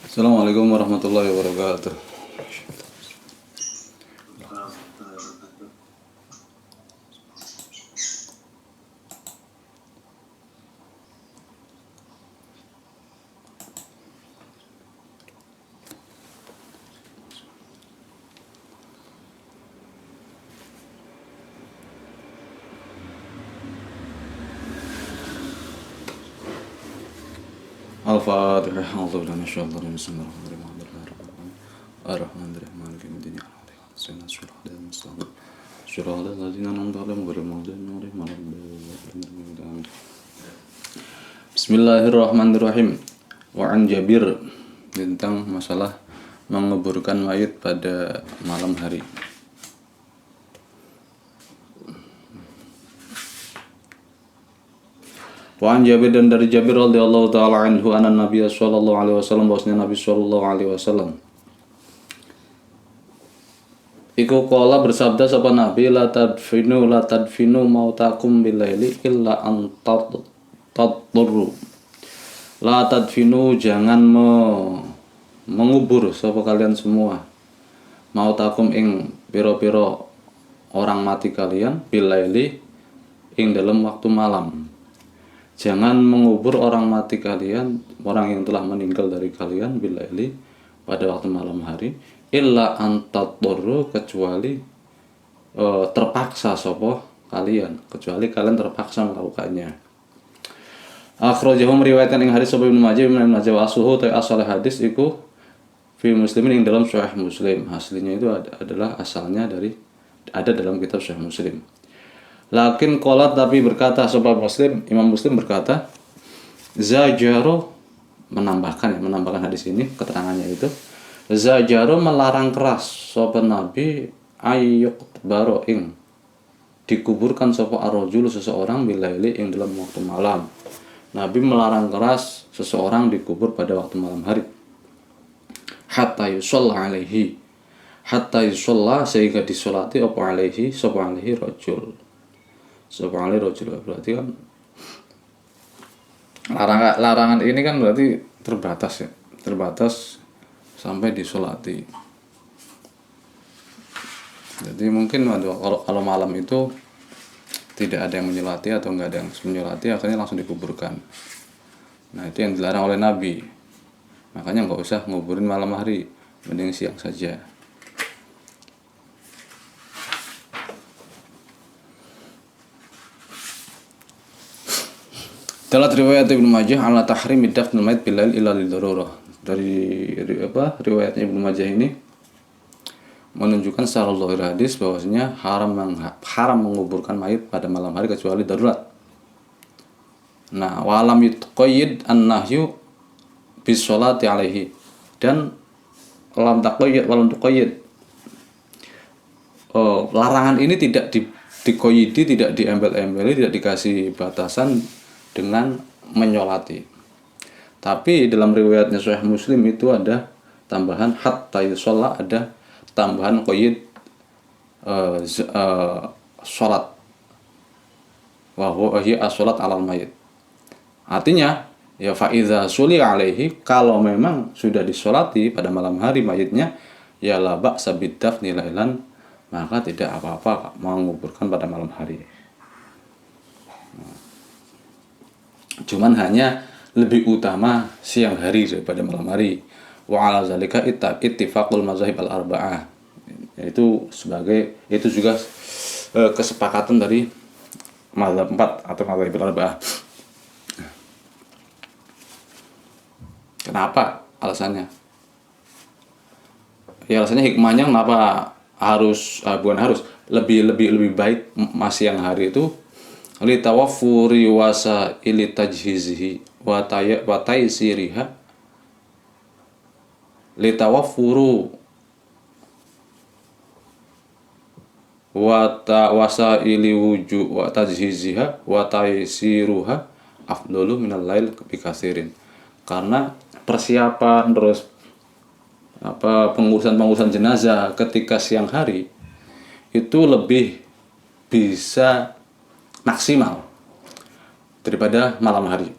Assalamualaikum warahmatullahi wabarakatuh. Al-Fatihah. A'udzubillahi minasyaitonir rajim. Bismillahirrahmanirrahim. Ar-Rahmanir-Rahim. Maliki yaumiddin. Shiratal ladzina an'amta 'alaihim ghairil maghdubi 'alaihim waladdallin. Bismillahirrahmanirrahim. Wa an Jabir, tentang masalah menguburkan mayit pada malam hari. Wa an Jabir, dan dari Jabir radhiyallahu taala anhu anna Nabi sallallahu alaihi wasallam, bahwasanya Nabi sallallahu alaihi wasallam iku qala, bersabda sapa Nabi, la tadfinu mautakum bilaili illa an tadurru. La tadfinu, jangan mengubur sapa kalian semua, mautakum ing pira-pira orang mati kalian, bilaili ing dalam waktu malam. Jangan mengubur orang mati kalian, orang yang telah meninggal dari kalian, bilaili pada waktu malam hari, illa antadurru, kecuali terpaksa sapa kalian, kecuali kalian terpaksa melakukannya. Akhrajahu, meriwayatkan ing hadis sapa Ibnu Majah, Ibnu Majah wa asuhu, ta asal hadis iku fi Muslimin, ing dalam Sahih Muslim. Aslinya itu adalah asalnya ada dalam kitab Sahih Muslim. Lakin qolat, tapi berkata sapa Muslim, Imam Muslim berkata, zajaro, menambahkan hadis ini, keterangannya itu, zajaro, melarang keras sapa Nabi, ayyuk baro, ing dikuburkan sapa arrajul, seseorang, bilaili ing dalam waktu malam. Nabi melarang keras seseorang dikubur pada waktu malam hari. Hatta yusalla alaihi, hatta yusalla, sehingga disolati apa alaihi, sapa alaihi rajul. Sapa alaihi rajul, berarti kan larangan ini kan berarti terbatas ya, terbatas sampai disolati. Jadi mungkin kalau malam itu tidak ada yang menyolati atau nggak ada yang menyolati, akhirnya langsung dikuburkan. Nah, itu yang dilarang oleh Nabi. Makanya nggak usah nguburin malam hari, mending siang saja. Dalam riwayat Ibnu Majah ala tahrim dafnul mayit bilail illa lidarurah. Dari riwayatnya Ibnu Majah ini menunjukkan secara zahir hadis bahwasanya haram menguburkan mayit pada malam hari kecuali darurat. Nah, walam yutqayyid an-nahyu bis sholati alaihi, dan walam tuqayyid, larangan ini tidak dikoyidi, tidak diembel-embeli, tidak dikasih batasan dengan menyolati. Tapi dalam riwayatnya Sahih Muslim itu ada tambahan hatta yusalla, ada tambahan qayyid salat, wa huwa as-salat 'alal mayit. Artinya ya fa iza suli alaihi, kalau memang sudah disolati pada malam hari mayitnya, ya la ba'sa bidafni lailan, maka tidak apa-apa menguburkan pada malam hari. Cuman hanya lebih utama siang hari daripada malam hari. Wa 'ala zalika ittifaqul mazahib al-arba'ah. Itu juga kesepakatan dari mazhab 4 atau mazhab al-arba'ah. Kenapa alasannya? Ya alasannya, hikmahnya kenapa lebih baik masih yang hari itu, li tawaffuri wasaili tajhizihi wa taysiriha, li tawaffuru wasaili wuju wa tajhiziha wa taysiruha afdalu minal lail bikasirin. Karena persiapan terus pengurusan jenazah ketika siang hari itu lebih bisa maksimal daripada malam hari.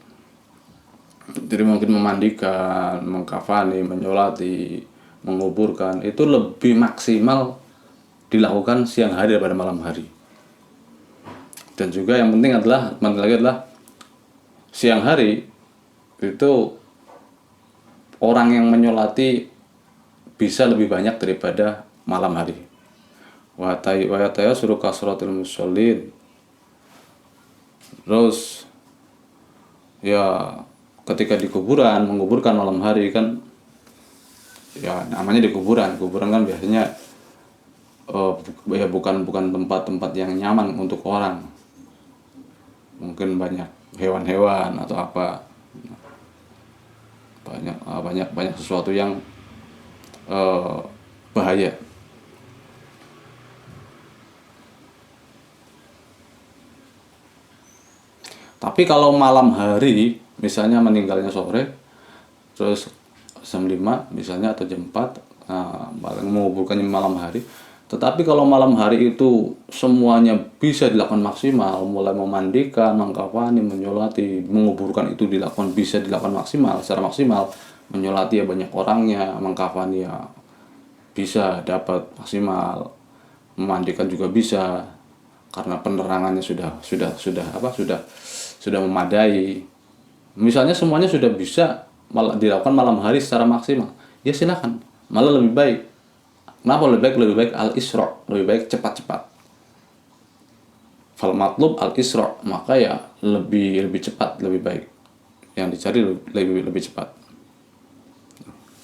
Jadi mungkin memandikan, mengkafani, menyolati, menguburkan itu lebih maksimal dilakukan siang hari daripada malam hari. Dan juga yang penting lagi adalah siang hari itu orang yang menyolati bisa lebih banyak daripada malam hari. Wa suruh kasratul musallin. Terus ya ketika di kuburan, menguburkan malam hari kan ya namanya di kuburan kan biasanya ya bukan tempat-tempat yang nyaman untuk orang. Mungkin banyak hewan-hewan atau apa, banyak sesuatu yang bahaya. Tapi kalau malam hari, misalnya meninggalnya sore, terus jam 5 misalnya atau jam 4, menguburkannya malam hari. Tetapi kalau malam hari itu semuanya bisa dilakukan maksimal, mulai memandikan, mengkafani, menyolati, menguburkan itu bisa dilakukan maksimal, secara maksimal. Menyolati ya banyak orangnya, mengkafani ya bisa dapat maksimal, memandikan juga bisa karena penerangannya sudah memadai. Misalnya semuanya sudah bisa dilakukan malam hari secara maksimal, ya silakan, malah lebih baik. Kenapa lebih baik al-isra', lebih baik cepat-cepat. Fal matlub al-isra', maka ya lebih cepat, lebih baik. Yang dicari lebih cepat.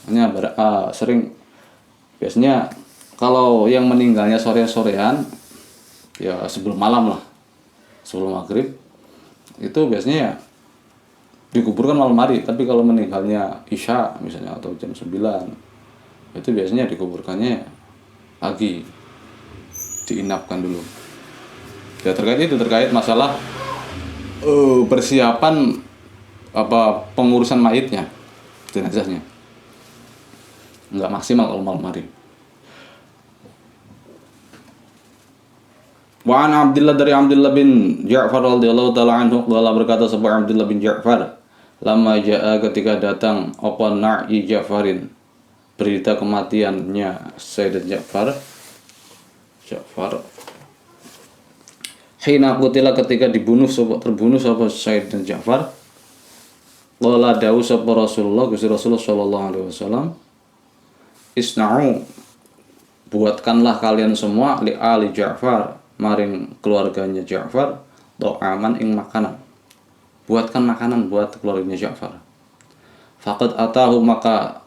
Hanya sering biasanya kalau yang meninggalnya sore-sorean ya sebelum malam lah, sebelum maghrib itu biasanya ya dikuburkan malam hari. Tapi kalau meninggalnya isya misalnya atau jam 9 itu biasanya dikuburkannya pagi, diinapkan dulu. Ya terkait masalah persiapan pengurusan mayitnya, jenazahnya nggak maksimal kalau malam hari. Wa an Abdullah dari Abdullah bin Ja'far radhiyallahu taala anhu qala berkata sebuah Abdullah bin Ja'far, lama jaa ketika datang apa na'i Ja'farin, berita kematiannya Sayyidina Ja'far hina qutila ketika terbunuh sapa Sayyidina Ja'far, qala dawu sapa Rasulullah sallallahu alaihi wasallam, isna'u buatkanlah kalian semua li ali Ja'far maring keluarganya Ja'far ta'aman ing makanan. Buatkan makanan buat keluarganya Ja'far. Faqad atahu maka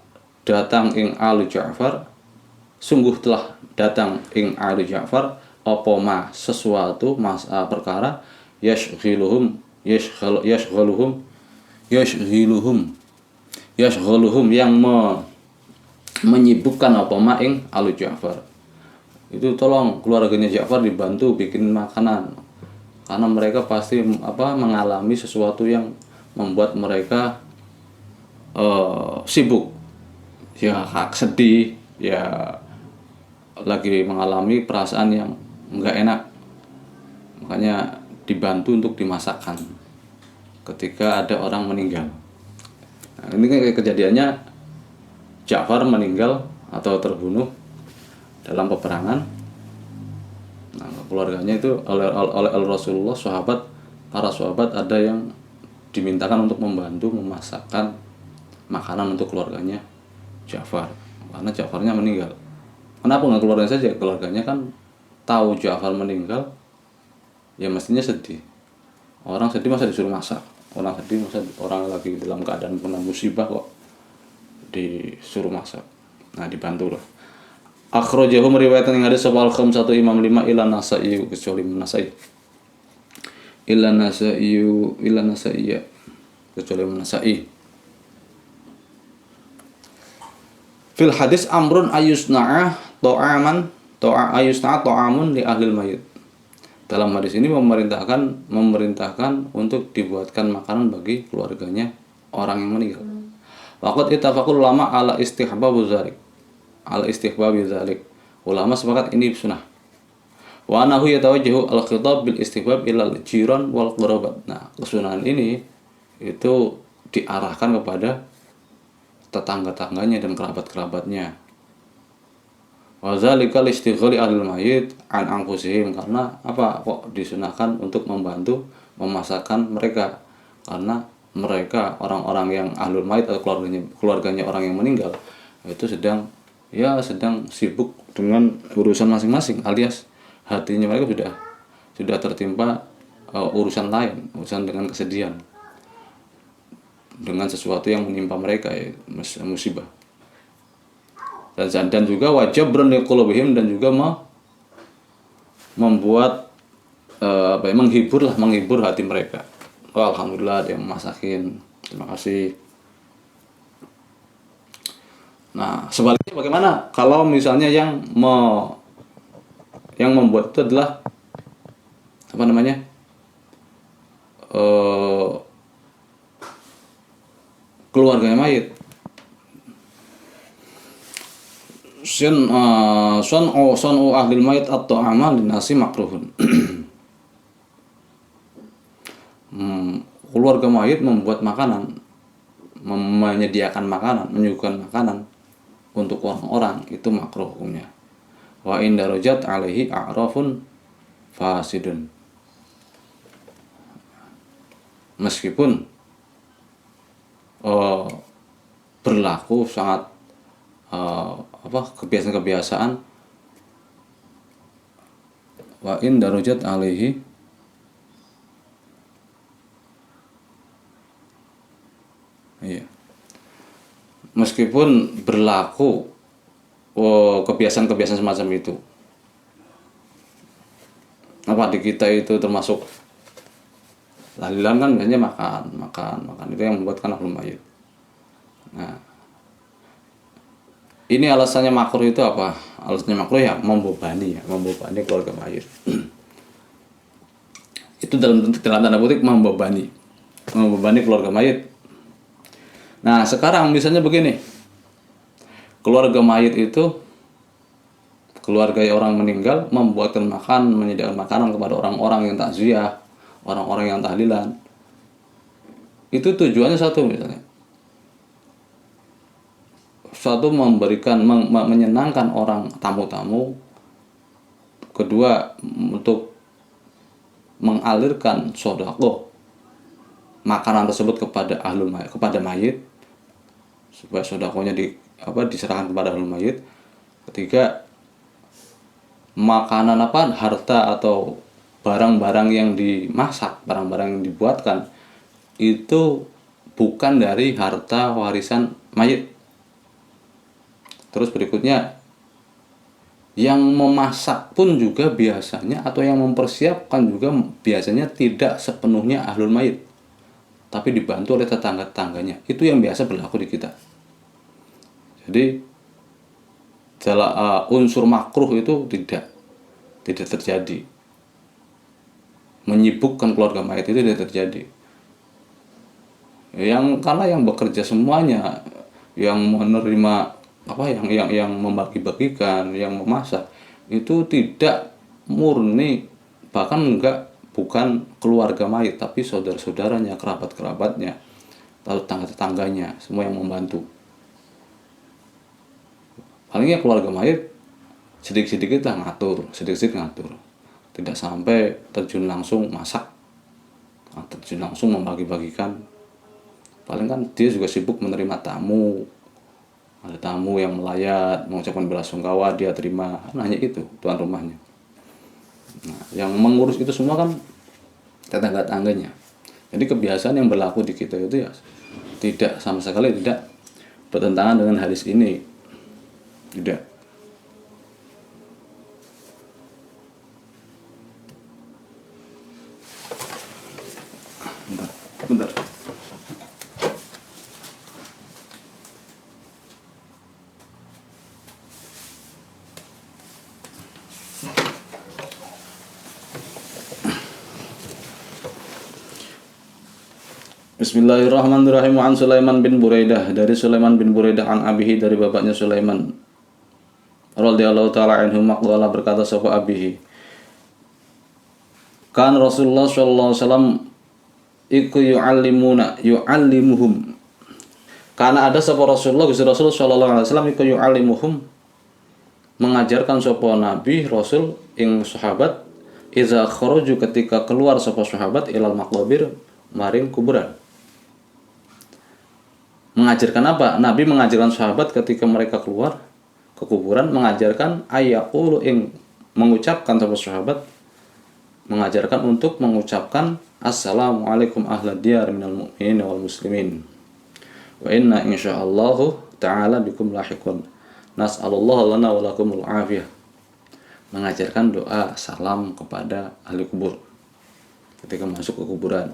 datang ing ali Ja'far, sungguh telah datang ing ali Ja'far apa ma sesuatu perkara yashghiluhum yang menyibukkan apa ma ing ali Ja'far. Itu tolong keluarganya Ja'far dibantu bikin makanan karena mereka pasti mengalami sesuatu yang membuat mereka sibuk ya, sedih ya, lagi mengalami perasaan yang enggak enak, makanya dibantu untuk dimasakkan ketika ada orang meninggal. Nah, ini kan kejadiannya Ja'far meninggal atau terbunuh dalam peperangan. Nah, keluarganya itu oleh Rasulullah, para sahabat ada yang dimintakan untuk membantu memasakkan makanan untuk keluarganya Ja'far karena Ja'farnya meninggal. Kenapa nggak keluarganya saja? Keluarganya kan tahu Ja'far meninggal, ya mestinya sedih. Orang sedih masa disuruh masak? Orang lagi dalam keadaan kena musibah kok disuruh masak? Nah, dibantu lah. Akhrajahu meriwayatkan yang hadis sapa al-khamsatu imam 5 ila Nasa'i kecuali Nasa'i. Ila Nasa'i kecuali Nasa'i. Fil hadis amrun ayusna'a ta'amun li ahlil mayit. Dalam hadis ini memerintahkan untuk dibuatkan makanan bagi keluarganya orang yang meninggal. Waqad ittafaqul ulama ala istihbabi dzalik. Ulama sepakat ini sunnah. Wa anahu yatawajjahu al-khitab bil istihbab ila al-jiran wal qarabat. Nah, kesunahan ini itu diarahkan kepada tetangga-tangganya dan kerabat-kerabatnya. Wa dzalika listighali ahlil mayit an anfusihim, karena apa kok disunahkan untuk membantu memasakkan mereka, karena mereka orang-orang yang ahlul mayit atau keluarganya orang yang meninggal itu sedang sibuk dengan urusan masing-masing, alias hatinya mereka sudah tertimpa urusan lain, urusan dengan kesedihan, dengan sesuatu yang menimpa mereka, ya musibah. Dan juga wajib liqulubihim, dan juga membuat menghibur hati mereka. Oh, alhamdulillah dia masakin, terima kasih. Nah, sebaliknya bagaimana kalau misalnya yang membuat itu adalah keluarganya mayit. Sun'u ahlil mayit at-ta'ama linnasi makruhun. Keluarga mayit membuat makanan, menyediakan makanan, menyuguhkan makanan untuk orang-orang, itu makruh hukumnya. Wa in darajat alaihi a'rafun fasidun. Meskipun berlaku sangat kebiasaan-kebiasaan, wa in darajat alaihi, iya, meskipun berlaku kebiasaan-kebiasaan semacam itu. Apa di kita itu termasuk tahlilan kan biasanya makan itu yang membuatkan ahlul mayit. Nah, ini alasannya makruh itu apa? Alasannya makruh ya membebani keluarga mayit. Itu dalam tanda kutip membebani keluarga mayit. Nah, sekarang misalnya begini, keluarga mayit itu, keluarga orang meninggal membuatkan menyediakan makanan kepada orang-orang yang takziah, orang-orang yang tahlilan. Itu tujuannya satu, misalnya satu memberikan menyenangkan orang tamu-tamu, kedua untuk mengalirkan sedekah makanan tersebut kepada kepada mayit, supaya sedekahnya diserahkan kepada ahlul mayit. Ketiga, makanan harta atau barang-barang yang dimasak, barang-barang yang dibuatkan itu bukan dari harta warisan mayit. Terus berikutnya, yang memasak pun juga biasanya, atau yang mempersiapkan juga biasanya tidak sepenuhnya ahlul mayit, tapi dibantu oleh tetangga-tetangganya. Itu yang biasa berlaku di kita. Jadi unsur makruh itu tidak terjadi. Menyibukkan keluarga mayit itu tidak terjadi. Karena yang bekerja semuanya, yang menerima yang membagi-bagikan, yang memasak, itu tidak murni, bahkan bukan keluarga mayit, tapi saudara-saudaranya, kerabat-kerabatnya, lalu tetangga-tetangganya, semua yang membantu. Palingnya keluarga mayit sedikit-sedikit ngatur, tidak sampai terjun langsung masak, terjun langsung membagi-bagikan. Paling kan dia juga sibuk menerima tamu, ada tamu yang melayat, mengucapkan belasungkawa, dia terima, hanya itu tuan rumahnya. Nah, yang mengurus itu semua kan tetangga-tangganya. Jadi kebiasaan yang berlaku di kita itu ya tidak sama sekali tidak bertentangan dengan hadis ini. Tidak. Bentar. Bismillahirrahmanirrahim. An Sulaiman bin Buraidah, dari Sulaiman bin Buraidah an abihi, dari bapaknya Sulaiman radhiyallahu taala anhu, maqala berkata sapa abihi, kan Rasulullah sallallahu alaihi wasallam iku yu'allimuhum. Karena ada sapa Rasulullah Gusti Rasul sallallahu alaihi wasallam iku yu'allimuhum, mengajarkan sapa nabi rasul ing sahabat iza kharaju, ketika keluar sapa sahabat ilal maqabir, maring kuburan. Mengajarkan apa? Nabi mengajarkan sahabat ketika mereka keluar ke kuburan, mengajarkan ayyaqulu, ing mengucapkan sapa sahabat, mengajarkan untuk mengucapkan assalamualaikum ahlad diyar minal mu'minin wal muslimin wa inna insyaallahu ta'ala bikum lahiqun nas'alullah lana wa lakumul afiyah. Mengajarkan doa salam kepada ahli kubur ketika masuk ke kuburan.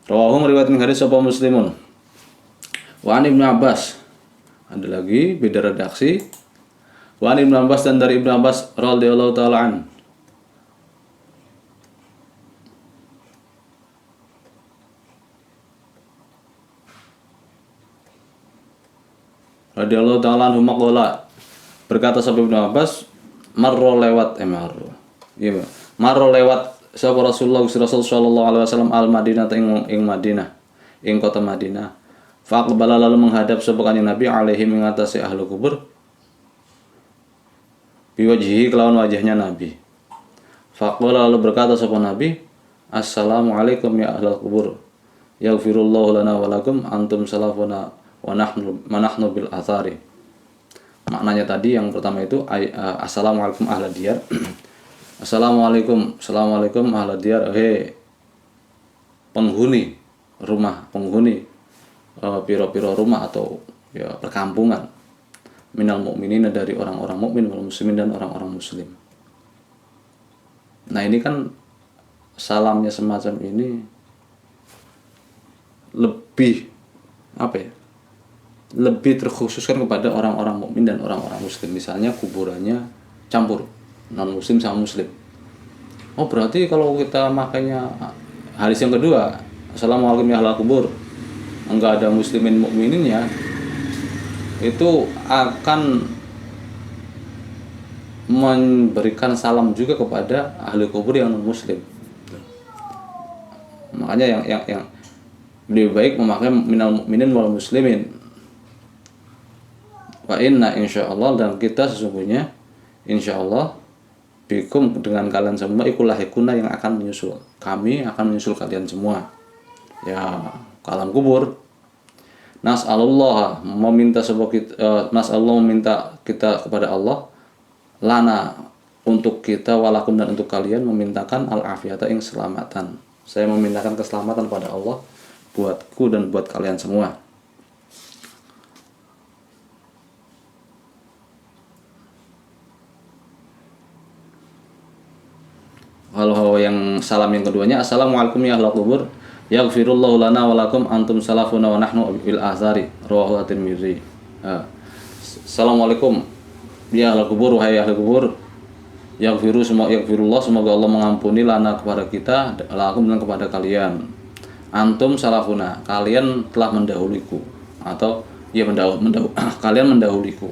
Rawahum, riwayat hadis sapa Muslimun. Wa an Ibnu Abbas, ada lagi beda redaksi. Wa an Ibnu Abbas, dan dari Ibnu Abbas radhiyallahu taala an. Radhiyallahu taala anhu maqala, berkata sapa Ibnu Abbas, marro lewat marro lewat sapa Rasulullah sallallahu alaihi wasallam al Madinah ing Madinah, ing kota Madinah. Faqbala, lalu menghadap sapa kanjeng Nabi alaihi mengatasi ahli kubur, biwajhihi, kelawan wajahnya Nabi. Faqala, lalu berkata sapa Nabi, assalamualaikum ya ahlal kubur, yaghfirullahu lana wa lakum, antum salafuna wa nahnu bil athari. Maknanya tadi yang pertama itu assalamualaikum ahlad diyar. Assalamualaikum ahlad diyar, penghuni rumah, penghuni piro-piro rumah atau ya perkampungan, minal mu'minin, dari orang-orang mukmin, wal muslimin, dan orang-orang muslim. Nah, ini kan salamnya semacam ini lebih lebih terkhususkan kepada orang-orang mukmin dan orang-orang muslim. Misalnya kuburannya campur non muslim sama muslim. Oh, berarti kalau kita makanya hadis yang kedua, assalamualaikum ya ahlal kubur, enggak ada muslimin mukmininnya, itu akan memberikan salam juga kepada ahli kubur yang non muslim. Makanya yang lebih baik memakai minal mukminin wal muslimin. Wa inna insyaallah, dan kita sesungguhnya insyaallah bikum, dengan kalian semua, ikulahikuna, yang akan menyusul, kami akan menyusul kalian semua ya ke alam kubur. Nas'alullah, meminta kita kepada Allah, lana, untuk kita, walakum, dan untuk kalian, memintakan al-afiyata, ing selamatan. Saya memintakan keselamatan pada Allah buatku dan buat kalian semua. Kalau yang salam yang keduanya, assalamualaikum ya ahlal kubur, yaghfirullahu lana wa lakum, antum salafuna wa nahnu bil azari, rawahu at-Tirmidzi. Assalamualaikum ya ahlal kubur, wahai ahli kubur, yaghfirullah, semoga Allah mengampuni, lana, kepada kita, lakum, dan kepada kalian, antum salafuna, kalian telah mendahuliku, atau ya kalian mendahuliku,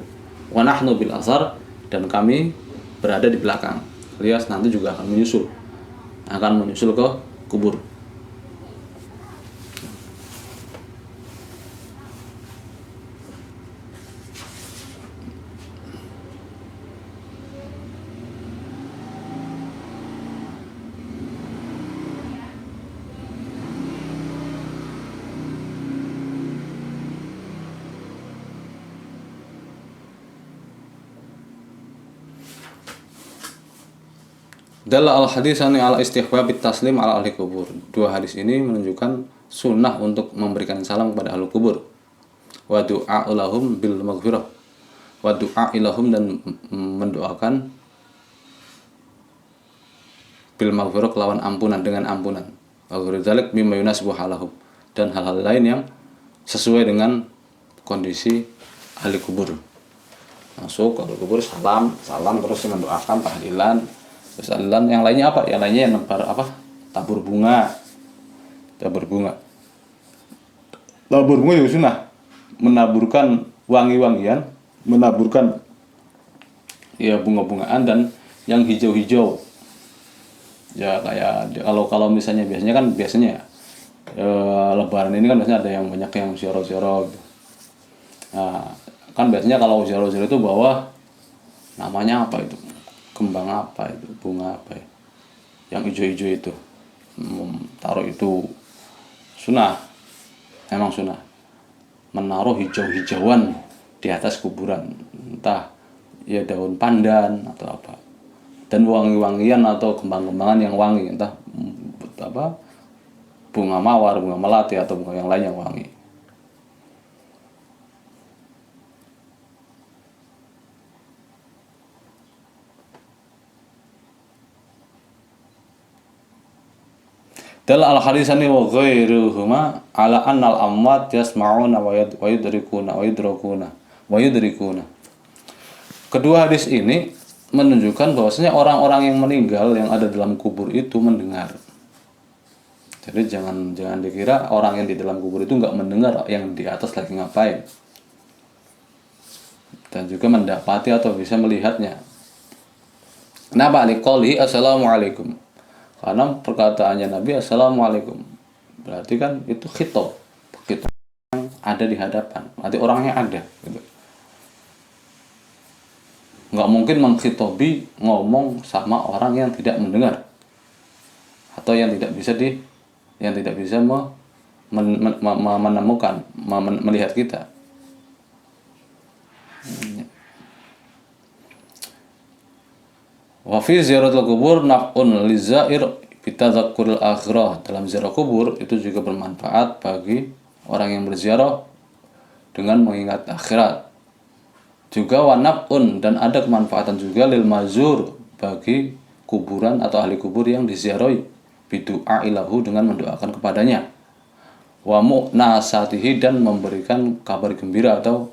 wa nahnu bil azhar, dan kami berada di belakang. Alias nanti juga akan menyusul ke kubur. Dalla al-haditsani ala istihbab taslim ala ahli kubur. Dua hadis ini menunjukkan sunnah untuk memberikan salam kepada ahli kubur. Wa du'a lahum bil maghfirah. Wa du'a ilahum, dan mendoakan bil maghfirah, kelawan ampunan, dengan ampunan. Wa ghairzalik mimma yunasibu halahum, dan hal-hal lain yang sesuai dengan kondisi ahli kubur. Masuk ke ahli kubur, salam terus mendoakan tahlilan. Terus yang lainnya apa? Yang lainnya yang tabur bunga. Tabur bunga juga sunnah. Menaburkan wangi-wangian, menaburkan ya bunga-bungaan, dan yang hijau-hijau. Ya kayak kalau misalnya biasanya Lebaran ini kan biasanya ada yang banyak yang ziarah-ziarah gitu. Nah, kan biasanya kalau ziarah-ziarah itu bawa namanya apa itu? Kembang apa itu? Bunga apa ya? Yang hijau-hijau itu. Taruh itu sunnah, emang sunnah. Menaruh hijau-hijauan di atas kuburan, entah ya daun pandan atau apa. Dan wangi-wangian atau kembang-kembangan yang wangi, entah apa bunga mawar, bunga melati atau bunga yang lain yang wangi. Dal al hadisani wa ghairuhuma ala annal amwat yasma'una wa yudrikuna wa yudrakuna wa yudrikuna. Kedua hadis ini menunjukkan bahwasanya orang-orang yang meninggal yang ada dalam kubur itu mendengar. Jadi jangan dikira orang yang di dalam kubur itu nggak mendengar yang di atas lagi ngapain. Dan juga mendapati atau bisa melihatnya. Kenapa? Liqouli assalamualaikum. Karena perkataannya Nabi assalamualaikum. Berarti kan itu khitab yang ada di hadapan. Berarti orangnya ada gitu. Nggak mungkin mengkhitobi ngomong sama orang yang tidak mendengar atau yang tidak bisa menemukan, melihat kita. Wa fi ziaratul kubur naf'un lizair bitadzakkuril akhirah. Dalam ziarah kubur itu juga bermanfaat bagi orang yang berziarah dengan mengingat akhirat. Juga wa naf'un, dan ada kemanfaatan juga lil mazur bagi kuburan atau ahli kubur yang diziarahi bidu'a ilahu, dengan mendoakan kepadanya. Wa mu'nasatihi, dan memberikan kabar gembira atau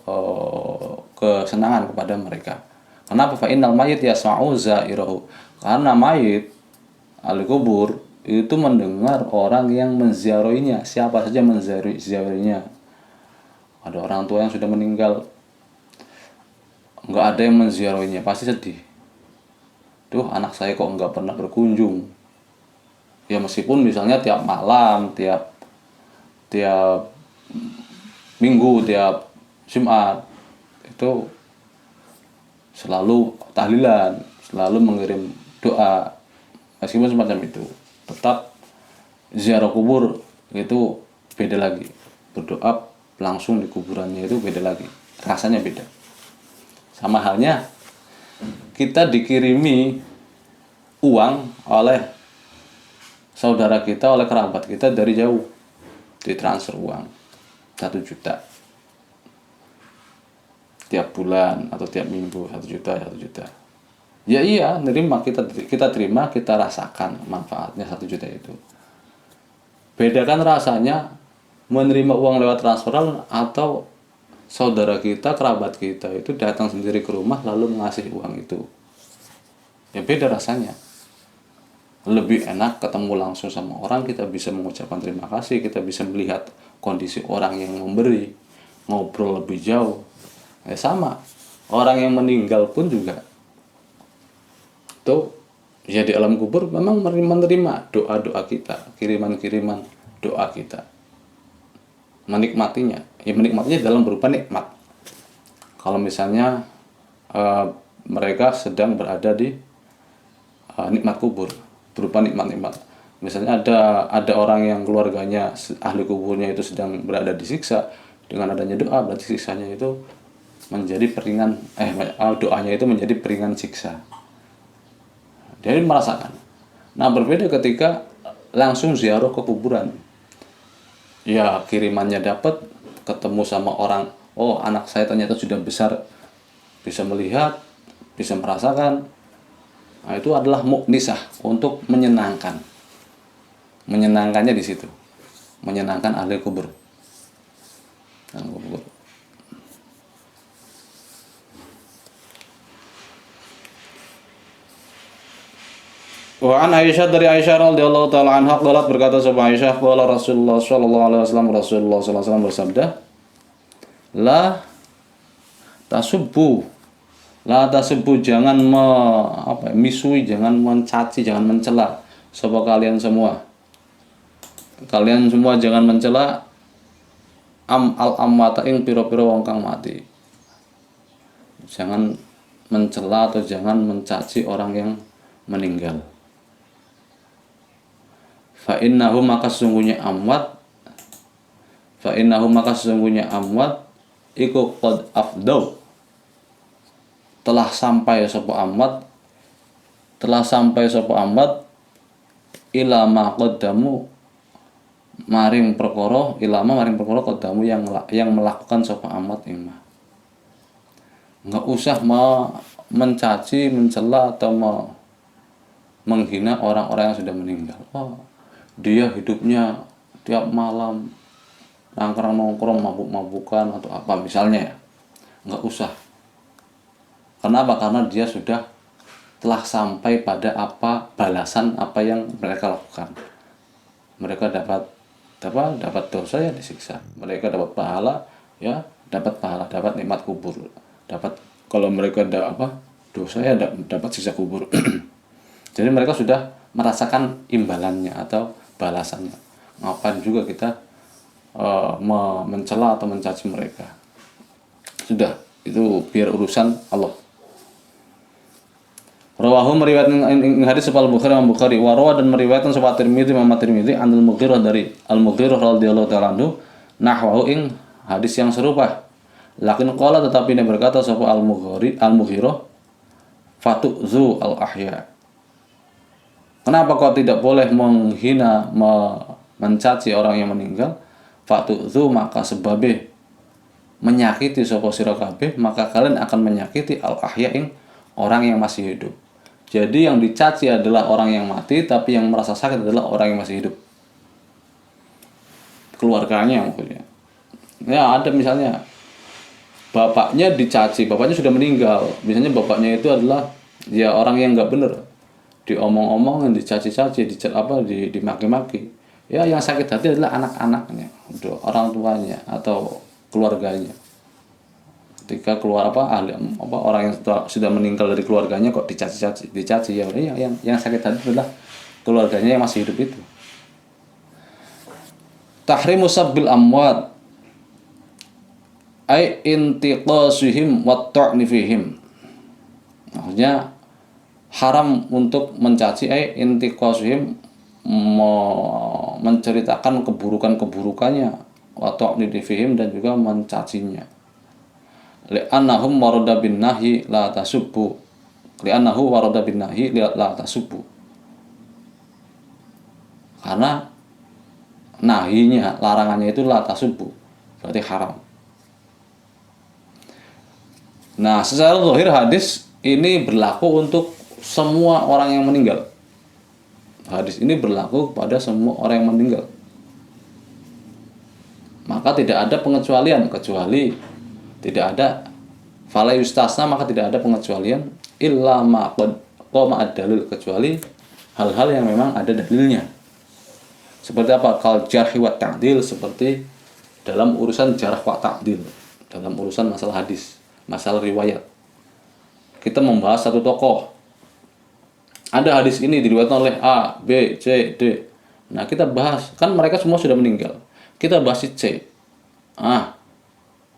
kesenangan kepada mereka. Kenapa? Fa innal mayyit yasma'u zairahu. Karena mayit ahli kubur itu mendengar orang yang menziarahinya, siapa saja menziarahinya. Ada orang tua yang sudah meninggal, nggak ada yang menziarahinya, pasti sedih. Duh, anak saya kok nggak pernah berkunjung. Ya meskipun misalnya tiap malam, tiap minggu, tiap Jumat itu selalu tahlilan, selalu mengirim doa, meskipun semacam itu, tetap ziarah kubur itu beda lagi. Berdoa langsung di kuburannya itu beda lagi, rasanya beda. Sama halnya kita dikirimi uang oleh saudara kita, oleh kerabat kita dari jauh, ditransfer uang 1 juta tiap bulan atau tiap minggu, 1 juta. Ya iya, kita terima, kita rasakan manfaatnya 1 juta itu. Bedakan rasanya menerima uang lewat transferan atau saudara kita, kerabat kita itu datang sendiri ke rumah lalu mengasih uang itu. Ya beda rasanya. Lebih enak ketemu langsung sama orang, kita bisa mengucapkan terima kasih, kita bisa melihat kondisi orang yang memberi, ngobrol lebih jauh. Ya sama, orang yang meninggal pun juga tuh ya di alam kubur memang menerima doa-doa kita, kiriman-kiriman doa kita, menikmatinya. Ya menikmatinya dalam berupa nikmat. Kalau misalnya mereka sedang berada di nikmat kubur, berupa nikmat-nikmat. Misalnya ada orang yang keluarganya ahli kuburnya itu sedang berada disiksa, dengan adanya doa berarti siksanya itu menjadi peringan, doanya itu menjadi peringan siksa. Dia merasakan. Nah, berbeda ketika langsung ziarah ke kuburan. Ya, kirimannya dapat, ketemu sama orang, oh anak saya ternyata sudah besar, bisa melihat, bisa merasakan. Nah, itu adalah muknisah, untuk menyenangkan. Menyenangkannya di situ. Menyenangkan ahli kubur. Wa an Aisyah, dari Aisyah radhiyallahu taala anha qalat, berkata sahabat Aisyah, qala Rasulullah sallallahu alaihi wasallam bersabda, la tasubbu, jangan misui, jangan mencaci, jangan mencela sapa kalian semua. Kalian semua jangan mencela al amwata ing pira-pira wong kang mati. Jangan mencela atau jangan mencaci orang yang meninggal. Fa innahu maka sesungguhnya amwat iku qad afdau, telah sampai sapa amwat ila ma qaddamu maring perkara qaddamu yang melakukan sapa amwat imma. Enggak usah mencaci, mencela atau menghina orang-orang yang sudah meninggal. Oh, dia hidupnya tiap malam nongkrong mabuk-mabukan atau apa misalnya. Enggak usah. Kenapa? Karena dia sudah telah sampai pada balasan apa yang mereka lakukan. Mereka dapat dosa ya disiksa. Mereka dapat pahala ya dapat nikmat kubur. Kalau mereka dosa ya dapat siksa kubur. Jadi mereka sudah merasakan imbalannya atau balasannya. Ngapain juga kita mencela atau mencaci mereka? Sudah, itu biar urusan Allah. Rawahu meriwayatkan hadis sapa Al-Bukhari wa rawa dan meriwayatkan sapa Tirmidzi anil Mughirah dari Al-Mughirah radhiyallahu ta'ala anhu nahwahu ing hadis yang serupa. Lakin qala tetapi dia berkata sapa Al-Mughirah fatu'zu al-ahya. Kenapa kau tidak boleh menghina, mencaci orang yang meninggal? Fatu'zu maka sebabe menyakiti sapa sira kabeh, maka kalian akan menyakiti al-ahya ing orang yang masih hidup. Jadi yang dicaci adalah orang yang mati, tapi yang merasa sakit adalah orang yang masih hidup. Keluarganya maksudnya. Ya ada misalnya bapaknya dicaci, bapaknya sudah meninggal. Misalnya bapaknya itu adalah ya orang yang nggak benar. Diomong-omong, dicaci-caci, dimaki-maki. Ya yang sakit hati adalah anak-anaknya, orang tuanya atau keluarganya. Ketika keluar orang yang sudah meninggal dari keluarganya kok dicaci ya yang sakit hati adalah keluarganya yang masih hidup itu. Tahrimu sabbil amwat ai intiqasihim wa ta'ni fihim. Maksudnya haram untuk mencaci ai intiqasihim, menceritakan keburukannya wa ta'ni fihim dan juga mencacinya. Li'annahum warada bin nahi la tasubbu. Li'annahu warada bin nahi la tasubbu. Karena nahinya, larangannya itu la tasubbu, berarti haram. Nah, secara zahir hadis ini berlaku untuk semua orang yang meninggal. Hadis ini berlaku pada semua orang yang meninggal. Maka tidak ada pengecualian kecuali tidak ada fala yustasna, maka tidak ada pengecualian illa ma qad dalil, kecuali hal-hal yang memang ada dalilnya. Seperti apa? Kal jarh wa ta'dil, seperti dalam urusan jarh wa ta'dil, dalam urusan masalah hadis, masalah riwayat. Kita membahas satu tokoh. Ada hadis ini diriwayatkan oleh A, B, C, D. Nah, kita bahas, kan mereka semua sudah meninggal. Kita bahas si C.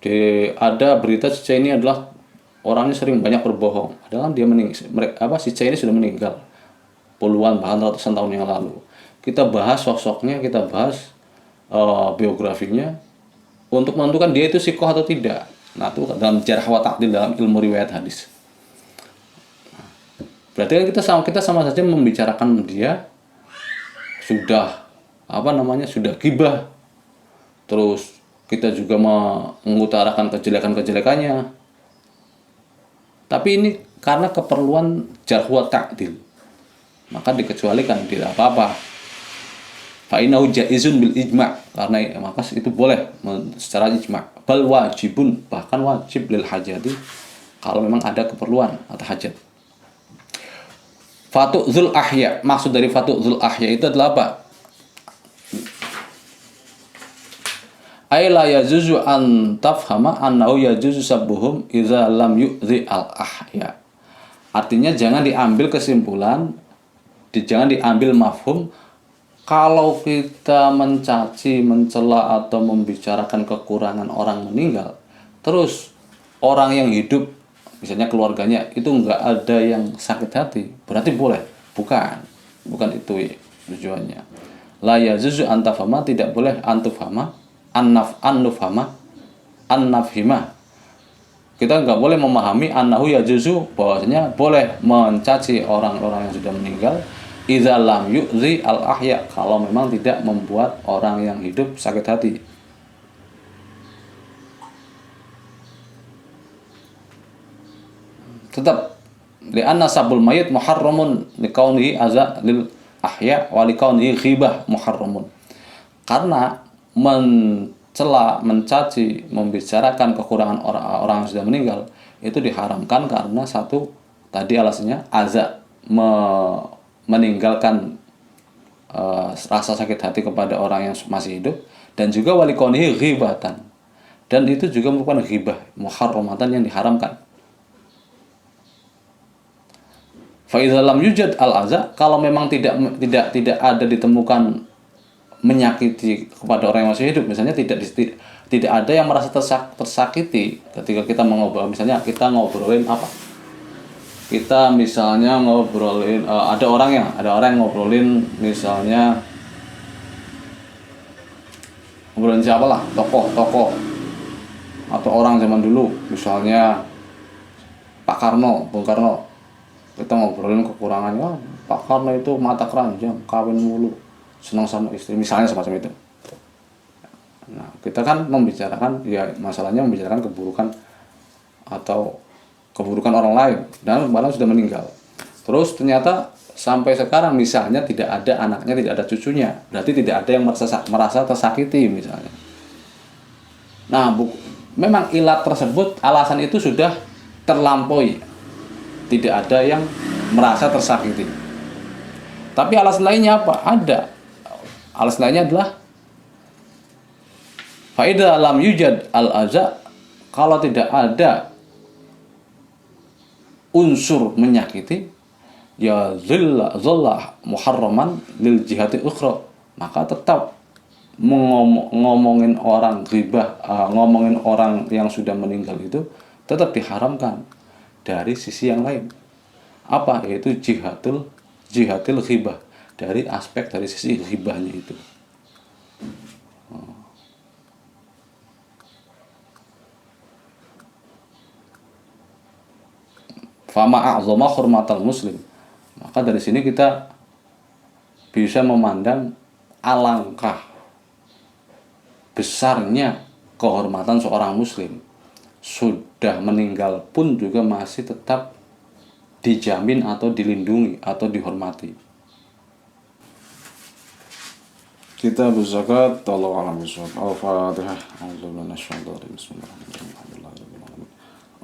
Ada berita si C ini adalah orangnya sering banyak berbohong. Padahal dia si C ini sudah meninggal puluhan bahkan ratusan tahun yang lalu. Kita bahas sosoknya, kita bahas biografinya untuk menentukan dia itu sikoh atau tidak. Nah, itu dalam jarh wa ta'dil, dalam ilmu riwayat hadis. Berarti kan kita sama saja membicarakan dia sudah sudah ghibah. Terus kita juga mengutarakan kejelekan-kejelekannya. Tapi ini karena keperluan jarh wa ta'dil, maka dikecualikan, tidak apa-apa. Fa innahu jaizun bil ijma', karena maka itu boleh secara ijma'. Bal wajibun, bahkan wajib lil hajati, kalau memang ada keperluan atau hajat. Fatu'zul ahya, maksud dari fatu'zul ahya itu adalah apa? Ay la yajuzu an tafhama annahu yajuzu sabbuhum idza lam yu'zi al ahya. Artinya jangan diambil kesimpulan Jangan diambil mafhum kalau kita mencaci, mencela atau membicarakan kekurangan orang meninggal, terus orang yang hidup, misalnya keluarganya itu nggak ada yang sakit hati, berarti boleh? Bukan itu ya, tujuannya. La yajuzu antafama, tidak boleh antufama, annafhima. Kita nggak boleh memahami annahu yajuzu, bahwasanya boleh mencaci orang-orang yang sudah meninggal, idza lam yu'zi al-ahya, kalau memang tidak membuat orang yang hidup sakit hati. Tetap li'anna sabul mayit muharramun liqaunihi aza lil ahya wa liqaunihi ghibah muharramun. Karena mencela, mencaci, membicarakan kekurangan orang yang sudah meninggal itu diharamkan karena satu tadi alasannya aza, meninggalkan rasa sakit hati kepada orang yang masih hidup, dan juga walikonihi ghibatan, dan itu juga merupakan ghibah muharramatan yang diharamkan. Fa idza lam yujad al aza, kalau memang tidak ada ditemukan menyakiti kepada orang yang masih hidup, misalnya tidak ada yang merasa tersakiti ketika kita mengobrol, misalnya kita ngobrolin apa, kita misalnya ngobrolin ada orang yang ngobrolin, misalnya ngobrolin siapa lah, tokoh atau orang zaman dulu, misalnya Pak Karno, Bung Karno, kita ngobrolin kekurangannya, Pak Karno itu mata keranjang, kawin mulu, senang sama istri, misalnya semacam itu. Nah, kita kan membicarakan, ya masalahnya membicarakan keburukan atau keburukan orang lain, dan malah sudah meninggal. Terus ternyata sampai sekarang misalnya tidak ada anaknya, tidak ada cucunya, berarti tidak ada yang merasa tersakiti misalnya. Nah, memang ilat tersebut, alasan itu sudah terlampaui, tidak ada yang merasa tersakiti. Tapi alasan lainnya apa? Ada. Alasan lainnya adalah faida lam yujad al-aza, kalau tidak ada unsur menyakiti, ya zillah muharraman lil jihati ukhra, maka tetap ngomongin orang ghibah, ngomongin orang yang sudah meninggal itu tetap diharamkan dari sisi yang lain. Apa? Yaitu jihatil ghibah, dari aspek dari sisi ghibahnya itu. Fama a'zama hurmatal muslim, maka dari sini kita bisa memandang alangkah besarnya kehormatan seorang muslim, sudah meninggal pun juga masih tetap dijamin atau dilindungi atau dihormati. Kita berzakat, Allahu a'lam bishawab. Al-Fatihah. A'udzubillahi minasyaitonir rajim. Bismillahirrahmanirrahim.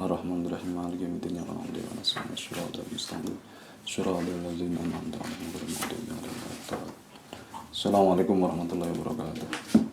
Ar-Rahmanir-Rahim. Maliki yaumiddin. Iyyaka na'budu wa iyyaka nasta'in. Shiratal mustaqim. Shiratal ladzina an'amta 'alaihim ghairil maghdubi 'alaihim waladdallin. Assalamualaikum warahmatullahi wabarakatuh.